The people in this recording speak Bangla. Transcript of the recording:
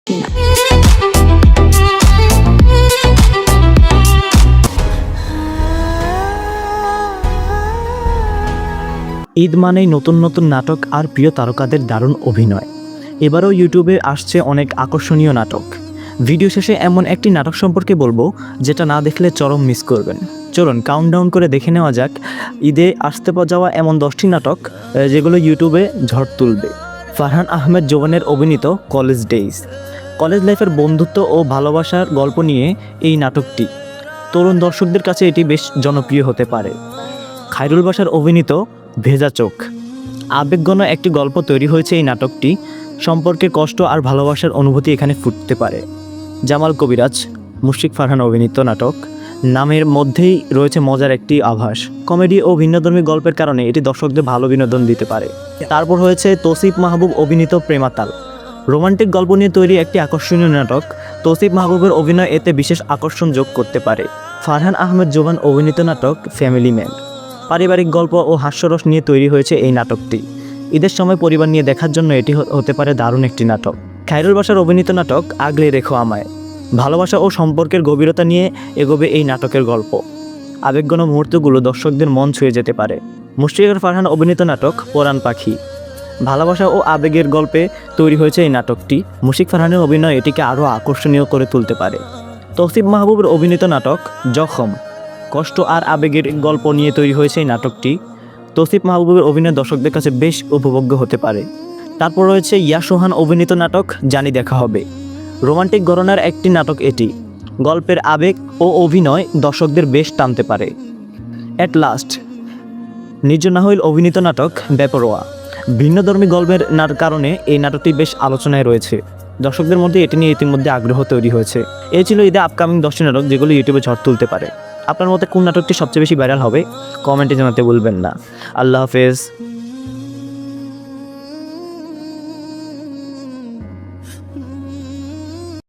কিনা। ঈদ মানেই নতুন নতুন নাটক আর প্রিয় তারকাদের দারুণ অভিনয়। এবারও ইউটিউবে আসছে অনেক আকর্ষণীয় নাটক। ভিডিও শেষে এমন একটি নাটক সম্পর্কে বলবো যেটা না দেখলে চরম মিস করবেন। চলুন কাউন্টডাউন করে দেখে নেওয়া যাক ঈদে আসতে যাওয়া এমন 10টি নাটক যেগুলো ইউটিউবে ঝড় তুলবে। ফারহান আহমেদ জোবানের অভিনীত কলেজ ডেইজ। কলেজ লাইফের বন্ধুত্ব ও ভালোবাসার গল্প নিয়ে এই নাটকটি। তরুণ দর্শকদের কাছে এটি বেশ জনপ্রিয় হতে পারে। খায়রুল বাশার অভিনীত ভেজা চোখ। আবেগঘন একটি গল্প তৈরি হয়েছে এই নাটকটি। সম্পর্কের কষ্ট আর ভালোবাসার অনুভূতি এখানে ফুটতে পারে। জামাল কবিরাজ, মুশফিক ফারহান অভিনীত নাটক। নামের মধ্যেই রয়েছে মজার একটি আভাস। কমেডি ও ভিন্নধর্মী গল্পের কারণে এটি দর্শকদের ভালো বিনোদন দিতে পারে। তারপর হয়েছে তৌসিফ মাহবুব অভিনীত প্রেমাতাল। রোমান্টিক গল্প নিয়ে তৈরি একটি আকর্ষণীয় নাটক। তৌসিফ মাহবুবের অভিনয় এতে বিশেষ আকর্ষণ যোগ করতে পারে। ফারহান আহমেদ জোবান অভিনীত নাটক ফ্যামিলি ম্যান। পারিবারিক গল্প ও হাস্যরস নিয়ে তৈরি হয়েছে এই নাটকটি। ঈদের সময় পরিবার নিয়ে দেখার জন্য এটি হতে পারে দারুণ একটি নাটক। খায়রুল বাশার অভিনীত নাটক আগলে রেখো আমায়। ভালোবাসা ও সম্পর্কের গভীরতা নিয়ে এগোবে এই নাটকের গল্প। আবেগঘন মুহূর্তগুলো দর্শকদের মন ছুঁয়ে যেতে পারে। মুশফিকুর ফারহান অভিনীত নাটক পরাণ পাখি। ভালোবাসা ও আবেগের গল্পে তৈরি হয়েছে এই নাটকটি। মুশফিক ফারহানের অভিনয় এটিকে আরও আকর্ষণীয় করে তুলতে পারে। তৌসিফ মাহবুবের অভিনীত নাটক জখম। কষ্ট আর আবেগের গল্প নিয়ে তৈরি হয়েছে এই নাটকটি। তৌসিফ মাহবুবের অভিনয় দর্শকদের কাছে বেশ উপভোগ্য হতে পারে। তারপর রয়েছে ইয়া সোহান অভিনীত নাটক জানি দেখা হবে। রোমান্টিক ঘরানার একটি নাটক এটি। গল্পের আবেগ ও অভিনয় দর্শকদের বেশ টানতে পারে। অ্যাট লাস্ট নির্জন নাহিল অভিনীত নাটক বেপরোয়া। ভিন্নধর্মী গল্পের কারণে এই নাটকটি বেশ আলোচনায় রয়েছে। দর্শকদের মধ্যে এটি নিয়ে ইতিমধ্যে আগ্রহ তৈরি হয়েছে। এই ছিল ঈদে আপকামিং 10টি নাটক যেগুলো ইউটিউবে ঝড় তুলতে পারে। আপনার মতে কোন নাটকটি সবচেয়ে বেশি ভাইরাল হবে কমেন্টে জানাতে ভুলবেন না। আল্লাহ হাফেজ।